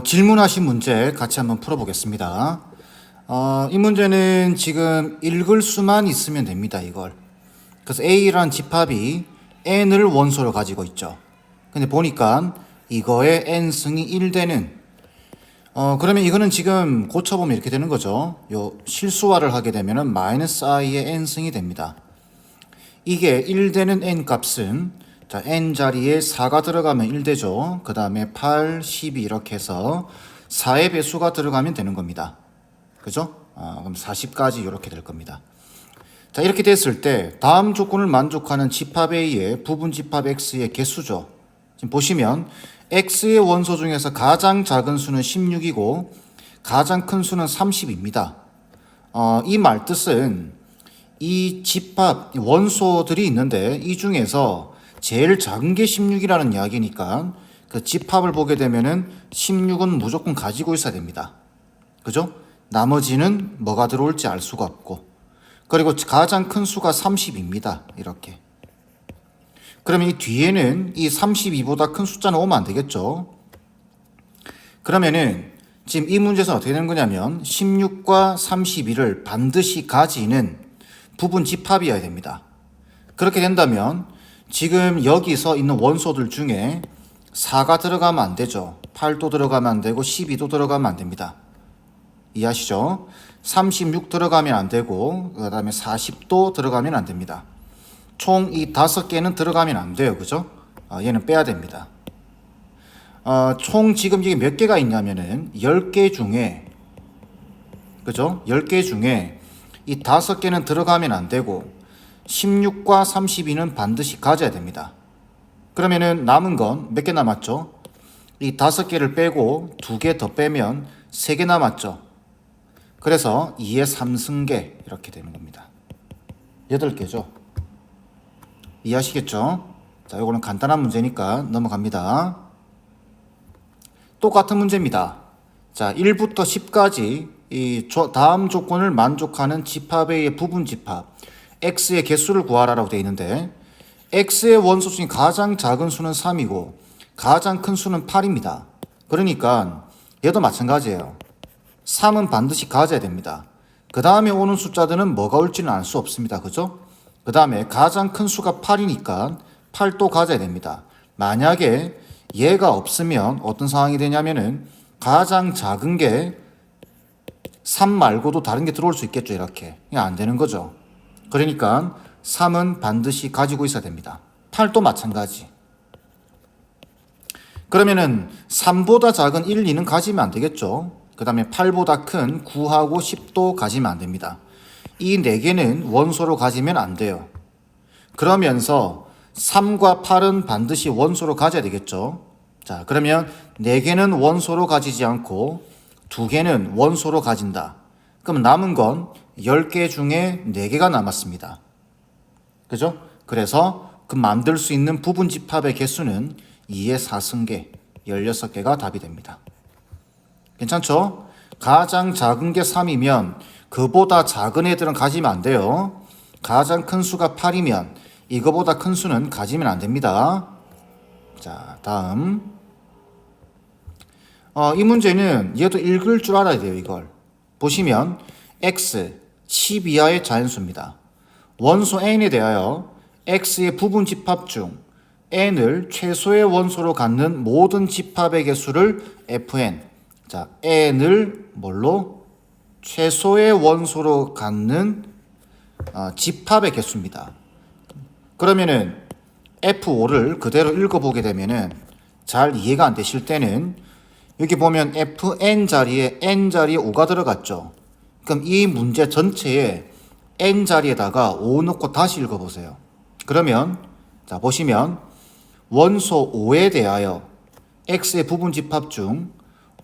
질문하신 문제 같이 한번 풀어보겠습니다. 이 문제는 지금 읽을 수만 있으면 됩니다, 이걸. 그래서 A라는 집합이 N을 원소로 가지고 있죠. 근데 보니까 이거의 N승이 1되는, 그러면 이거는 지금 고쳐보면 이렇게 되는 거죠. 요 실수화를 하게 되면은 마이너스 I의 N승이 됩니다. 이게 1되는 N 값은 자, N 자리에 4가 들어가면 1되죠. 그 다음에 8, 12 이렇게 해서 4의 배수가 들어가면 되는 겁니다. 그죠? 그럼 40까지 이렇게 될 겁니다. 자, 이렇게 됐을 때 다음 조건을 만족하는 집합 A의 부분 집합 X의 개수죠. 지금 보시면 X의 원소 중에서 가장 작은 수는 16이고 가장 큰 수는 30입니다. 이 말 뜻은 이 집합 원소들이 있는데 이 중에서 제일 작은 게 16이라는 이야기니까 그 집합을 보게 되면은 16은 무조건 가지고 있어야 됩니다. 그죠? 나머지는 뭐가 들어올지 알 수가 없고, 그리고 가장 큰 수가 30입니다. 이렇게. 그러면 이 뒤에는 이 32보다 큰 숫자는 오면 안 되겠죠? 그러면은 지금 이 문제에서 어떻게 되는 거냐면 16과 32를 반드시 가지는 부분 집합이어야 됩니다. 그렇게 된다면 지금 여기서 있는 원소들 중에 4가 들어가면 안 되죠. 8도 들어가면 안 되고 12도 들어가면 안 됩니다. 이해하시죠? 36 들어가면 안 되고 그 다음에 40도 들어가면 안 됩니다. 총 이 5개는 들어가면 안 돼요. 그죠? 얘는 빼야 됩니다. 총 지금 이게 몇 개가 있냐면은 10개 중에, 그죠? 10개 중에 이 5개는 들어가면 안 되고 16과 32는 반드시 가져야 됩니다. 그러면은 남은 건 몇 개 남았죠? 이 5개를 빼고 2개 더 빼면 3개 남았죠. 그래서 2의 3승계 이렇게 되는 겁니다. 8개죠. 이해하시겠죠? 자, 이거는 간단한 문제니까 넘어갑니다. 똑같은 문제입니다. 자, 1부터 10까지 이 다음 조건을 만족하는 집합 A의 부분 집합 X의 개수를 구하라라고 되어 있는데 X의 원소 중에 가장 작은 수는 3이고 가장 큰 수는 8입니다. 그러니까 얘도 마찬가지예요. 3은 반드시 가져야 됩니다. 그 다음에 오는 숫자들은 뭐가 올지는 알 수 없습니다. 그죠? 그 다음에 가장 큰 수가 8이니까 8도 가져야 됩니다. 만약에 얘가 없으면 어떤 상황이 되냐면은 가장 작은 게 3 말고도 다른 게 들어올 수 있겠죠. 이렇게. 이게 안 되는 거죠. 그러니까 3은 반드시 가지고 있어야 됩니다. 8도 마찬가지. 그러면은 3보다 작은 1, 2는 가지면 안 되겠죠. 그 다음에 8보다 큰 9하고 10도 가지면 안 됩니다. 이 4개는 원소로 가지면 안 돼요. 그러면서 3과 8은 반드시 원소로 가져야 되겠죠. 자, 그러면 4개는 원소로 가지지 않고 2개는 원소로 가진다. 그럼 남은 건 10개 중에 4개가 남았습니다. 그죠? 그래서 그 만들 수 있는 부분 집합의 개수는 2의 4승계, 16개가 답이 됩니다. 괜찮죠? 가장 작은 게 3이면 그보다 작은 애들은 가지면 안 돼요. 가장 큰 수가 8이면 이거보다 큰 수는 가지면 안 됩니다. 자, 다음. 이 문제는 얘도 읽을 줄 알아야 돼요, 이걸. 보시면 x, 10 이하의 자연수입니다. 원소 n에 대하여 x의 부분 집합 중 n을 최소의 원소로 갖는 모든 집합의 개수를 fn. 자, n을 뭘로? 최소의 원소로 갖는 집합의 개수입니다. 그러면은 F5를 그대로 읽어보게 되면은 잘 이해가 안 되실 때는 여기 보면 Fn 자리에 N 자리에 5가 들어갔죠. 그럼 이 문제 전체에 N 자리에다가 5 넣고 다시 읽어보세요. 그러면 자 보시면 원소 5에 대하여 X의 부분 집합 중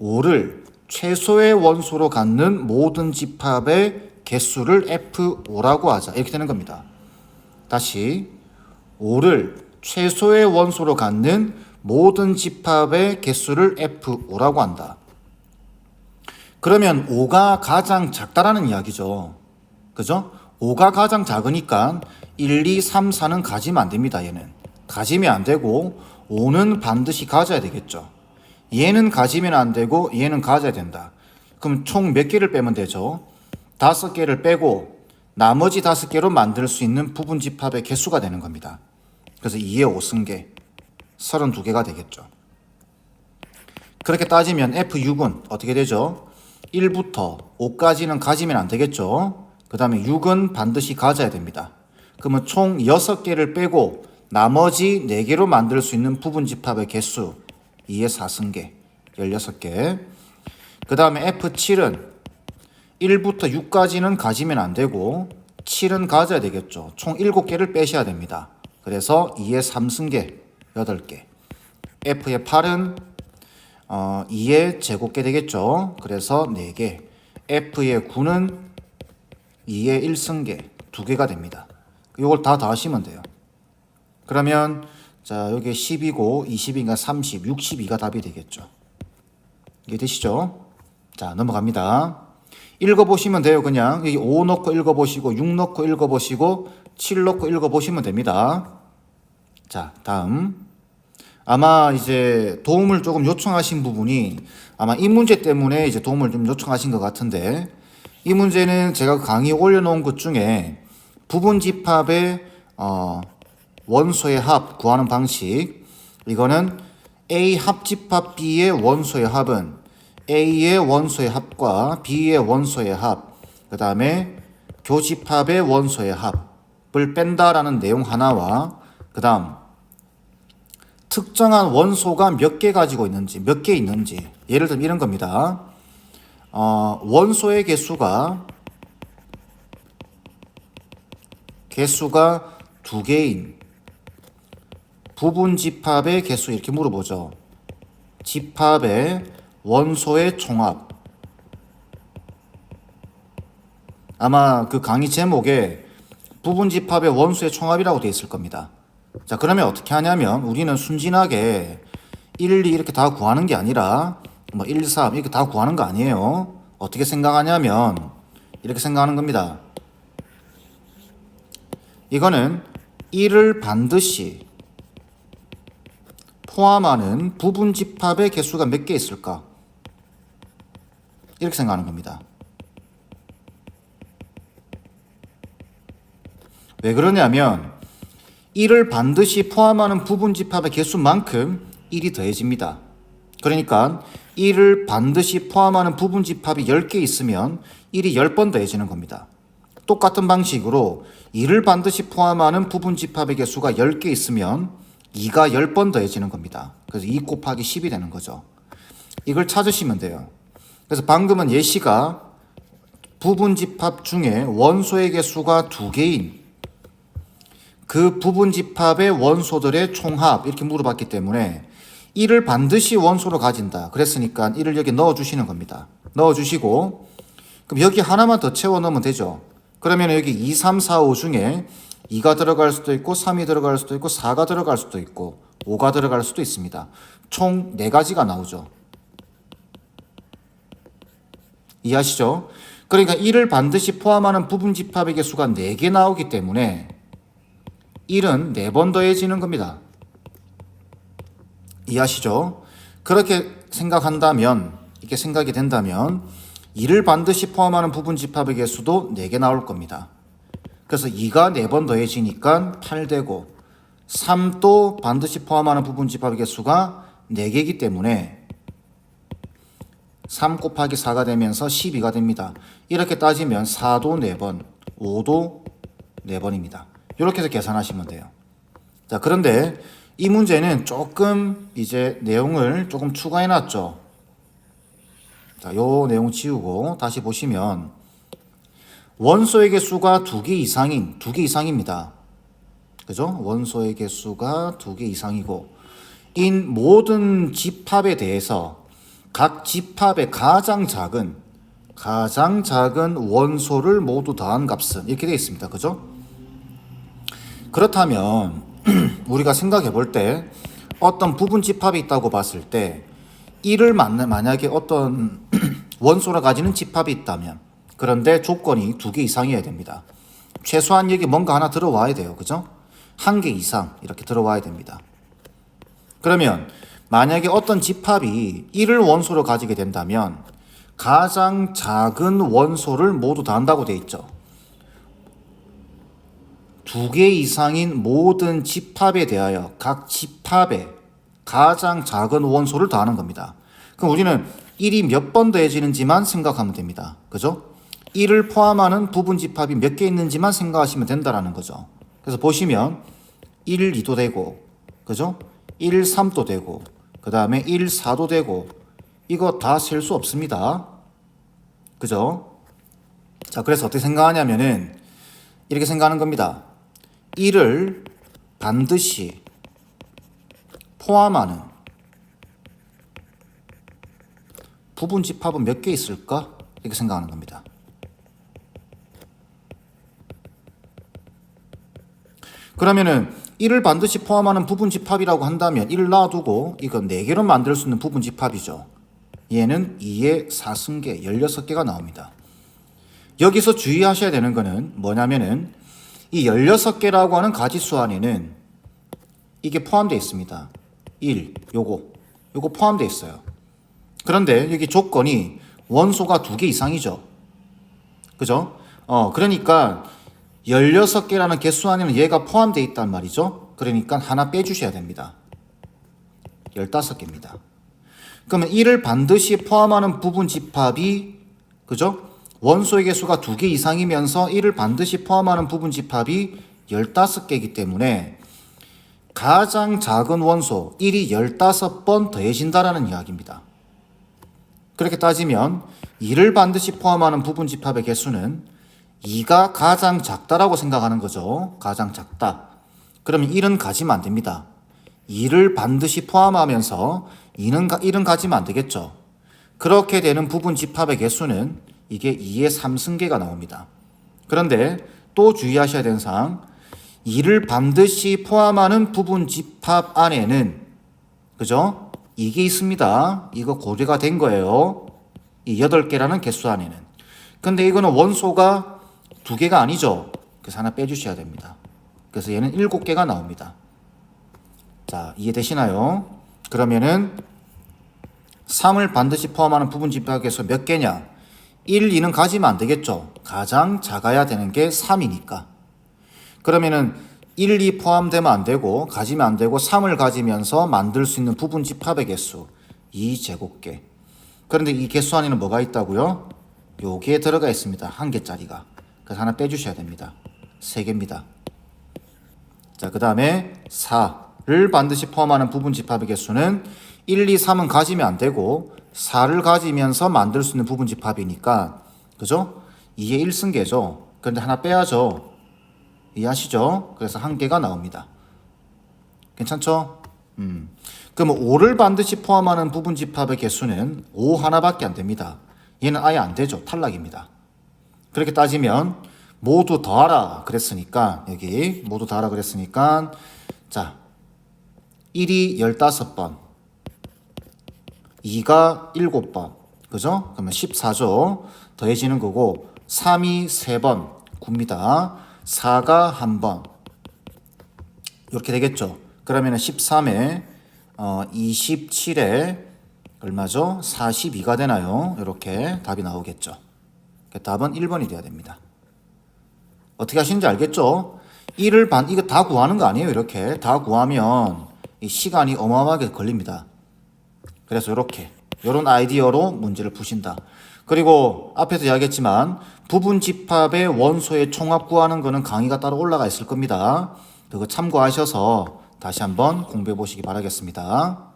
5를 최소의 원소로 갖는 모든 집합의 개수를 F5라고 하자. 이렇게 되는 겁니다. 다시 5를 최소의 원소로 갖는 모든 집합의 개수를 F5라고 한다. 그러면 5가 가장 작다라는 이야기죠. 그죠? 5가 가장 작으니까 1, 2, 3, 4는 가지면 안 됩니다. 얘는. 가지면 안 되고 5는 반드시 가져야 되겠죠. 얘는 가지면 안 되고 얘는 가져야 된다. 그럼 총 몇 개를 빼면 되죠? 5개를 빼고 나머지 5개로 만들 수 있는 부분 집합의 개수가 되는 겁니다. 그래서 2의 5승계 32개가 되겠죠. 그렇게 따지면 F6은 어떻게 되죠? 1부터 5까지는 가지면 안 되겠죠. 그 다음에 6은 반드시 가져야 됩니다. 그러면 총 6개를 빼고 나머지 4개로 만들 수 있는 부분 집합의 개수 2의 4승계 16개. 그 다음에 F7은 1부터 6까지는 가지면 안 되고 7은 가져야 되겠죠. 총 7개를 빼셔야 됩니다. 그래서 2의 3승계 8개. F의 8은 2의 제곱계 되겠죠. 그래서 4개. F의 9는 2의 1승계 2개가 됩니다. 이걸 다 더하시면 돼요. 그러면 자 여기 10이고 20인가 30, 62가 답이 되겠죠. 이해되시죠? 자 넘어갑니다. 읽어보시면 돼요. 그냥 여기 5 넣고 읽어보시고 6 넣고 읽어보시고 7 넣고 읽어보시면 됩니다. 자 다음 아마 이제 도움을 조금 요청하신 부분이 아마 이 문제 때문에 이제 도움을 좀 요청하신 것 같은데 이 문제는 제가 강의 올려놓은 것 중에 부분 집합의 원소의 합 구하는 방식 이거는 A 합집합 B의 원소의 합은 A의 원소의 합과 B의 원소의 합 그 다음에 교집합의 원소의 합을 뺀다라는 내용 하나와 그 다음 특정한 원소가 몇 개 가지고 있는지 몇 개 있는지 예를 들면 이런 겁니다. 원소의 개수가 2개인 부분 집합의 개수 이렇게 물어보죠. 집합의 원소의 총합. 아마 그 강의 제목에 부분 집합의 원소의 총합이라고 되어 있을 겁니다. 자, 그러면 어떻게 하냐면 우리는 순진하게 1, 2 이렇게 다 구하는 게 아니라 뭐 1, 3 이렇게 다 구하는 거 아니에요. 어떻게 생각하냐면 이렇게 생각하는 겁니다. 이거는 1을 반드시 포함하는 부분 집합의 개수가 몇 개 있을까? 이렇게 생각하는 겁니다. 왜 그러냐면 1을 반드시 포함하는 부분 집합의 개수만큼 1이 더해집니다. 그러니까 1을 반드시 포함하는 부분 집합이 10개 있으면 1이 10번 더해지는 겁니다. 똑같은 방식으로 2를 반드시 포함하는 부분 집합의 개수가 10개 있으면 2가 10번 더해지는 겁니다. 그래서 2 곱하기 10이 되는 거죠. 이걸 찾으시면 돼요. 그래서 방금은 예시가 부분 집합 중에 원소의 개수가 2개인 그 부분 집합의 원소들의 총합 이렇게 물어봤기 때문에 1을 반드시 원소로 가진다. 그랬으니까 1을 여기 넣어주시는 겁니다. 넣어주시고 그럼 여기 하나만 더 채워 넣으면 되죠. 그러면 여기 2, 3, 4, 5 중에 2가 들어갈 수도 있고 3이 들어갈 수도 있고 4가 들어갈 수도 있고 5가 들어갈 수도 있습니다. 총 4가지가 나오죠. 이해하시죠? 그러니까 1을 반드시 포함하는 부분 집합의 개수가 4개 나오기 때문에 1은 4번 더해지는 겁니다. 이해하시죠? 그렇게 생각한다면 이렇게 생각이 된다면 2를 반드시 포함하는 부분 집합의 개수도 4개 나올 겁니다. 그래서 2가 4번 더해지니까 8되고 3도 반드시 포함하는 부분 집합의 개수가 4개이기 때문에 3 곱하기 4가 되면서 12가 됩니다. 이렇게 따지면 4도 4번, 5도 4번입니다. 이렇게 해서 계산하시면 돼요. 자, 그런데 이 문제는 조금 이제 내용을 조금 추가해 놨죠. 자, 요 내용 지우고 다시 보시면 원소의 개수가 2개 이상입니다. 그죠? 원소의 개수가 2개 이상이고 인 모든 집합에 대해서 각 집합의 가장 작은 원소를 모두 더한 값은 이렇게 되어 있습니다. 그죠? 그렇다면 우리가 생각해 볼 때 어떤 부분 집합이 있다고 봤을 때 1을 만약에 어떤 원소를 가지는 집합이 있다면 그런데 조건이 2개 이상이어야 됩니다. 최소한 여기 뭔가 하나 들어와야 돼요. 그죠? 1개 이상 이렇게 들어와야 됩니다. 그러면 만약에 어떤 집합이 1을 원소로 가지게 된다면 가장 작은 원소를 모두 다 한다고 돼 있죠. 두 개 이상인 모든 집합에 대하여 각 집합의 가장 작은 원소를 더하는 겁니다. 그럼 우리는 1이 몇 번 더해지는지만 생각하면 됩니다. 그죠? 1을 포함하는 부분 집합이 몇 개 있는지만 생각하시면 된다라는 거죠. 그래서 보시면 1, 2도 되고, 그죠? 1, 3도 되고, 그 다음에 1, 4도 되고, 이거 다 셀 수 없습니다. 그죠? 자, 그래서 어떻게 생각하냐면은 이렇게 생각하는 겁니다. 1을 반드시 포함하는 부분 집합은 몇 개 있을까? 이렇게 생각하는 겁니다. 그러면은 1을 반드시 포함하는 부분 집합이라고 한다면 1을 놔두고 이건 4개로 만들 수 있는 부분 집합이죠. 얘는 2의 4승계 16개가 나옵니다. 여기서 주의하셔야 되는 거는 뭐냐면은 이 16개라고 하는 가지수 안에는 이게 포함되어 있습니다. 1, 요거 포함되어 있어요. 그런데 여기 조건이 원소가 2개 이상이죠. 그죠? 그러니까 16개라는 개수 안에는 얘가 포함되어 있단 말이죠. 그러니까 하나 빼주셔야 됩니다. 15개입니다. 그러면 1을 반드시 포함하는 부분 집합이, 그죠? 원소의 개수가 2개 이상이면서 1을 반드시 포함하는 부분 집합이 15개이기 때문에 가장 작은 원소 1이 15번 더해진다라는 이야기입니다. 그렇게 따지면 2를 반드시 포함하는 부분 집합의 개수는 2가 가장 작다라고 생각하는 거죠. 가장 작다. 그러면 1은 가지면 안 됩니다. 2를 반드시 포함하면서 1은 가지면 안 되겠죠. 그렇게 되는 부분 집합의 개수는 이게 2의 3승계가 나옵니다. 그런데 또 주의하셔야 되는 사항, 2를 반드시 포함하는 부분 집합 안에는, 그죠? 이게 있습니다. 이거 고려가 된 거예요. 이 8개라는 개수 안에는. 근데 이거는 원소가 2개가 아니죠. 그래서 하나 빼주셔야 됩니다. 그래서 얘는 7개가 나옵니다. 자, 이해되시나요? 그러면은 3을 반드시 포함하는 부분 집합에서 몇 개냐? 1, 2는 가지면 안 되겠죠. 가장 작아야 되는 게 3이니까. 그러면은 1, 2 포함되면 안 되고 가지면 안 되고 3을 가지면서 만들 수 있는 부분 집합의 개수 2제곱개. 그런데 이 개수 안에는 뭐가 있다고요? 요게 들어가 있습니다. 1개짜리가. 그래서 하나 빼주셔야 됩니다. 3개입니다. 자, 그 다음에 4를 반드시 포함하는 부분 집합의 개수는 1, 2, 3은 가지면 안 되고 4를 가지면서 만들 수 있는 부분 집합이니까, 그죠? 2의 1승계죠. 그런데 하나 빼야죠. 이해하시죠? 그래서 1개가 나옵니다. 괜찮죠? 그럼 5를 반드시 포함하는 부분 집합의 개수는 5 하나밖에 안 됩니다. 얘는 아예 안 되죠. 탈락입니다. 그렇게 따지면 모두 더하라 그랬으니까, 여기 모두 더하라 그랬으니까, 자, 1이 15번, 2가 7번, 그죠? 그러면 14죠. 더해지는 거고, 3이 3번, 9입니다. 4가 1번. 이렇게 되겠죠. 그러면 13에 27에 얼마죠? 42가 되나요? 이렇게 답이 나오겠죠. 답은 1번이 돼야 됩니다. 어떻게 하시는지 알겠죠? 1을 이거 다 구하는 거 아니에요. 이렇게 다 구하면 이 시간이 어마어마하게 걸립니다. 그래서 이렇게 이런 아이디어로 문제를 푸신다. 그리고 앞에서 이야기했지만 부분 집합의 원소의 총합 구하는 거는 강의가 따로 올라가 있을 겁니다. 그거 참고하셔서 다시 한번 공부해 보시기 바라겠습니다.